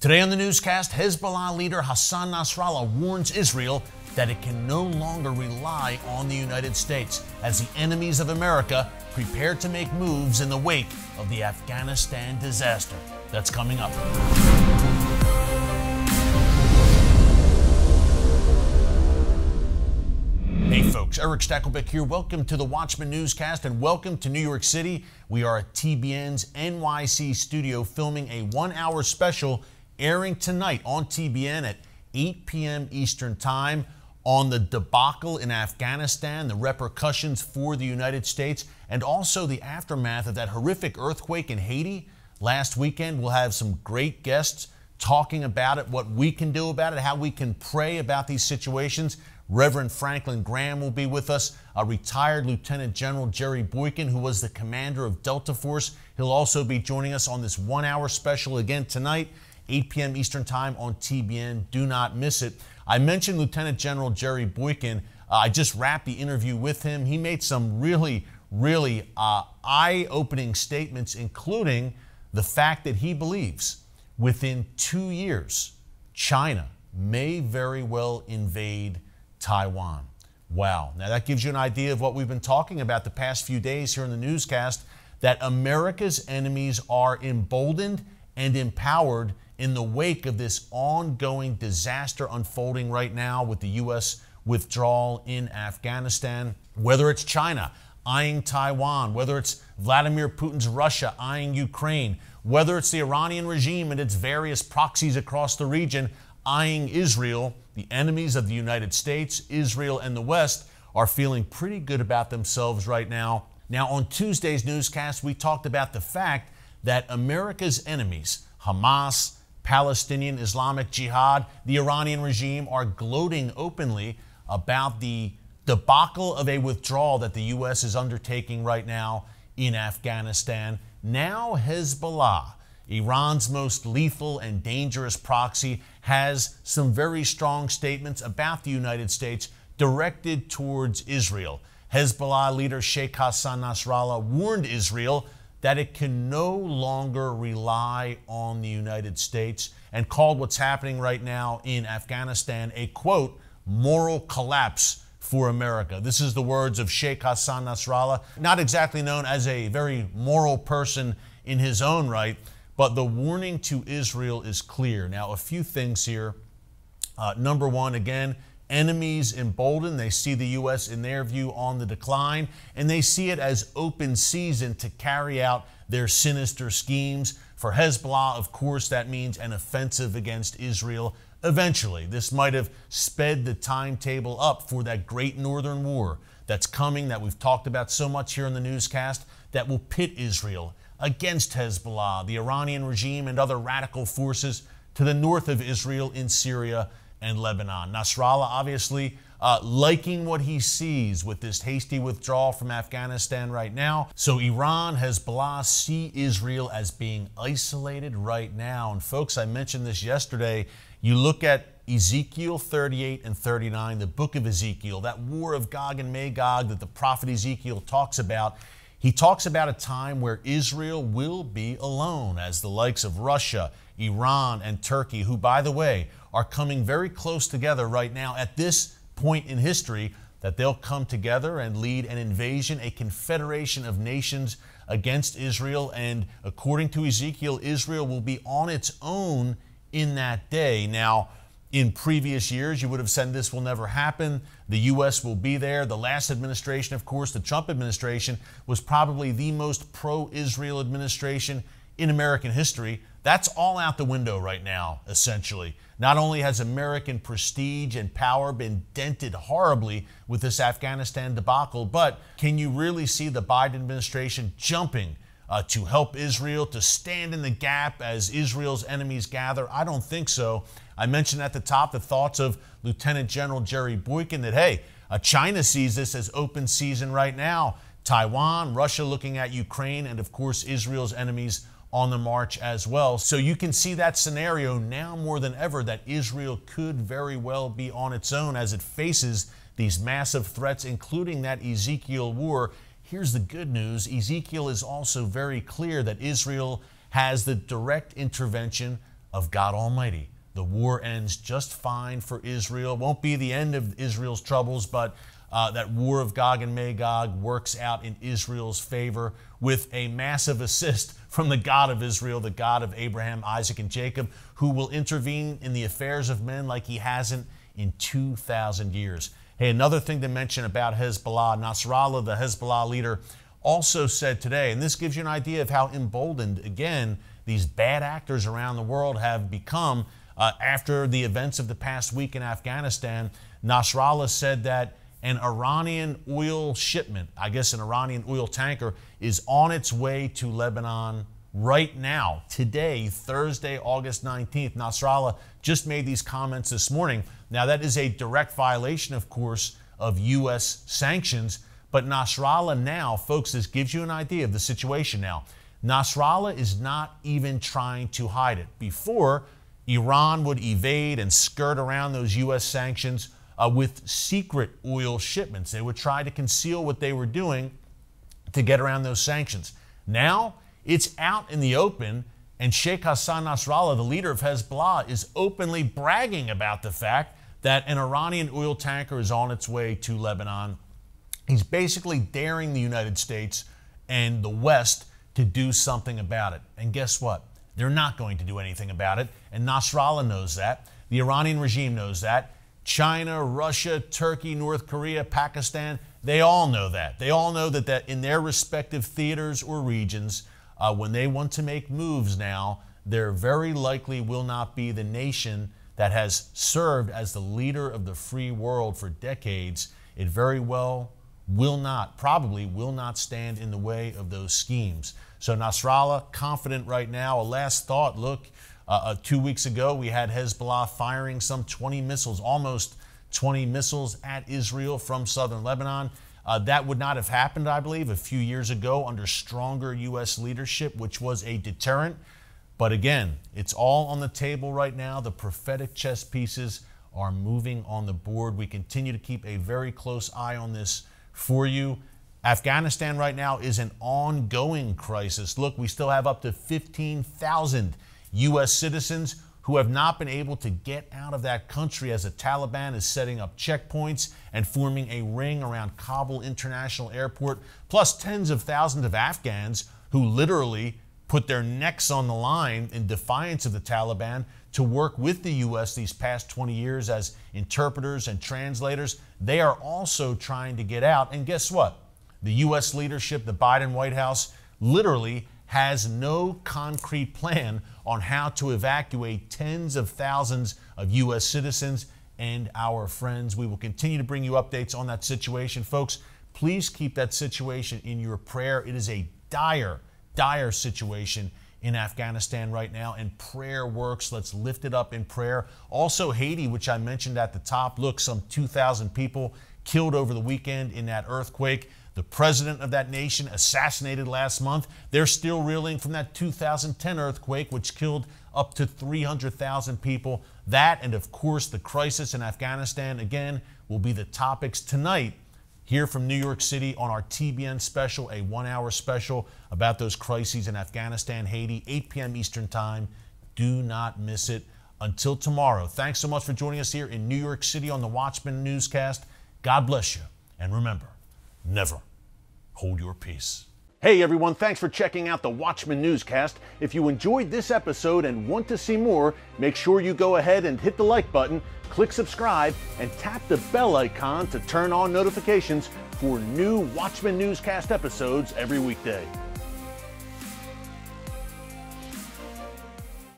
Today on the newscast, Hezbollah leader Hassan Nasrallah warns Israel that it can no longer rely on the United States as the enemies of America prepare to make moves in the wake of the Afghanistan disaster. That's coming up. Hey folks, Erick Stakelbeck here. Welcome to the Watchman Newscast and welcome to New York City. We are at TBN's NYC studio filming a 1-hour special airing tonight on TBN at 8 p.m. Eastern Time on the debacle in Afghanistan, the repercussions for the United States, and also the aftermath of that horrific earthquake in Haiti last weekend. We'll have some great guests talking about it, what we can do about it, how we can pray about these situations. Reverend Franklin Graham will be with us, a retired Lieutenant General Jerry Boykin, who was the commander of Delta Force. He'll also be joining us on this 1-hour special again tonight, 8 p.m. Eastern Time on TBN. Do not miss it. I mentioned Lieutenant General Jerry Boykin. I just wrapped the interview with him. He made some really eye-opening statements, including the fact that he believes within 2 years, China may very well invade Taiwan. Wow. Now that gives you an idea of what we've been talking about the past few days here in the newscast, that America's enemies are emboldened and empowered in the wake of this ongoing disaster unfolding right now with the U.S. withdrawal in Afghanistan. Whether it's China eyeing Taiwan, whether it's Vladimir Putin's Russia eyeing Ukraine, whether it's the Iranian regime and its various proxies across the region eyeing Israel, the enemies of the United States, Israel, and the West are feeling pretty good about themselves right now. Now, on Tuesday's newscast, we talked about the fact that America's enemies, Hamas, Palestinian Islamic Jihad, the Iranian regime, are gloating openly about the debacle of a withdrawal that the U.S. is undertaking right now in Afghanistan. Now Hezbollah, Iran's most lethal and dangerous proxy, has some very strong statements about the United States directed towards Israel. Hezbollah leader Sheikh Hassan Nasrallah warned Israel that it can no longer rely on the United States and called what's happening right now in Afghanistan a, quote, moral collapse for America. This is the words of Sheikh Hassan Nasrallah, not exactly known as a very moral person in his own right, but the warning to Israel is clear. Now, a few things here. Number one, again, enemies emboldened. They see the U.S., in their view, on the decline, and they see it as open season to carry out their sinister schemes. For Hezbollah, of course, that means an offensive against Israel eventually. This might have sped the timetable up for that great northern war that's coming, that we've talked about so much here in the newscast, that will pit Israel against Hezbollah, the Iranian regime, and other radical forces to the north of Israel in Syria and Lebanon. Nasrallah obviously liking what he sees with this hasty withdrawal from Afghanistan right now. So Iran, Hezbollah see Israel as being isolated right now. And folks, I mentioned this yesterday. You look at Ezekiel 38 and 39, the book of Ezekiel, that war of Gog and Magog that the prophet Ezekiel talks about. He talks about a time where Israel will be alone, as the likes of Russia, Iran, and Turkey, who, by the way, are coming very close together right now at this point in history, that they'll come together and lead an invasion, a confederation of nations against Israel. And according to Ezekiel, Israel will be on its own in that day. Now, in previous years, you would have said this will never happen. The U.S. will be there. The last administration, of course, the Trump administration, was probably the most pro-Israel administration in American history. That's all out the window right now, essentially. Not only has American prestige and power been dented horribly with this Afghanistan debacle, but can you really see the Biden administration jumping to help Israel, to stand in the gap as Israel's enemies gather? I don't think so. I mentioned at the top the thoughts of Lieutenant General Jerry Boykin that, hey, China sees this as open season right now. Taiwan, Russia looking at Ukraine, and of course Israel's enemies on the march as well. So you can see that scenario now more than ever, that Israel could very well be on its own as it faces these massive threats, including that Ezekiel war. Here's the good news. Ezekiel is also very clear that Israel has the direct intervention of God Almighty. The war ends just fine for Israel. Won't be the end of Israel's troubles, but that war of Gog and Magog works out in Israel's favor with a massive assist from the God of Israel, the God of Abraham, Isaac, and Jacob, who will intervene in the affairs of men like he hasn't in 2,000 years. Hey, another thing to mention about Hezbollah, Nasrallah, the Hezbollah leader, also said today, and this gives you an idea of how emboldened, again, these bad actors around the world have become after the events of the past week in Afghanistan. Nasrallah said that an Iranian oil shipment, I guess an Iranian oil tanker, is on its way to Lebanon right now, today, Thursday, August 19th. Nasrallah just made these comments this morning. Now, that is a direct violation, of course, of U.S. sanctions. But Nasrallah now, folks, this gives you an idea of the situation now. Nasrallah is not even trying to hide it. Before, Iran would evade and skirt around those U.S. sanctions with secret oil shipments. They would try to conceal what they were doing to get around those sanctions. Now, it's out in the open, and Sheikh Hassan Nasrallah, the leader of Hezbollah, is openly bragging about the fact that an Iranian oil tanker is on its way to Lebanon. He's basically daring the United States and the West to do something about it. And guess what? They're not going to do anything about it, and Nasrallah knows that. The Iranian regime knows that. China, Russia, Turkey, North Korea, Pakistan, they all know that. They all know that in their respective theaters or regions, when they want to make moves now, there very likely will not be the nation that has served as the leader of the free world for decades. It very well will not, probably will not stand in the way of those schemes. So Nasrallah, confident right now. A last thought, look, 2 weeks ago, we had Hezbollah firing some 20 missiles, almost 20 missiles at Israel from southern Lebanon. That would not have happened, I believe, a few years ago under stronger U.S. leadership, which was a deterrent. But again, it's all on the table right now. The prophetic chess pieces are moving on the board. We continue to keep a very close eye on this for you. Afghanistan right now is an ongoing crisis. Look, we still have up to 15,000 U.S. citizens who have not been able to get out of that country as the Taliban is setting up checkpoints and forming a ring around Kabul International Airport, plus tens of thousands of Afghans who literally put their necks on the line in defiance of the Taliban to work with the U.S. these past 20 years as interpreters and translators. They are also trying to get out. And guess what? The U.S. leadership, the Biden White House, literally has no concrete plan on how to evacuate tens of thousands of U.S. citizens and our friends. We will continue to bring you updates on that situation. Folks, please keep that situation in your prayer. It is a dire, dire situation in Afghanistan right now, and prayer works. Let's lift it up in prayer. Also, Haiti, which I mentioned at the top. Look, some 2,000 people killed over the weekend in that earthquake. The president of that nation assassinated last month. They're still reeling from that 2010 earthquake, which killed up to 300,000 people. That, and of course, the crisis in Afghanistan, again, will be the topics tonight here from New York City on our TBN special, a 1-hour special about those crises in Afghanistan, Haiti, 8 p.m. Eastern Time. Do not miss it. Until tomorrow, thanks so much for joining us here in New York City on the Watchman Newscast. God bless you. And remember, never hold your peace. Hey everyone, thanks for checking out the Watchman Newscast. If you enjoyed this episode and want to see more, make sure you go ahead and hit the like button, click subscribe, and tap the bell icon to turn on notifications for new Watchman Newscast episodes every weekday.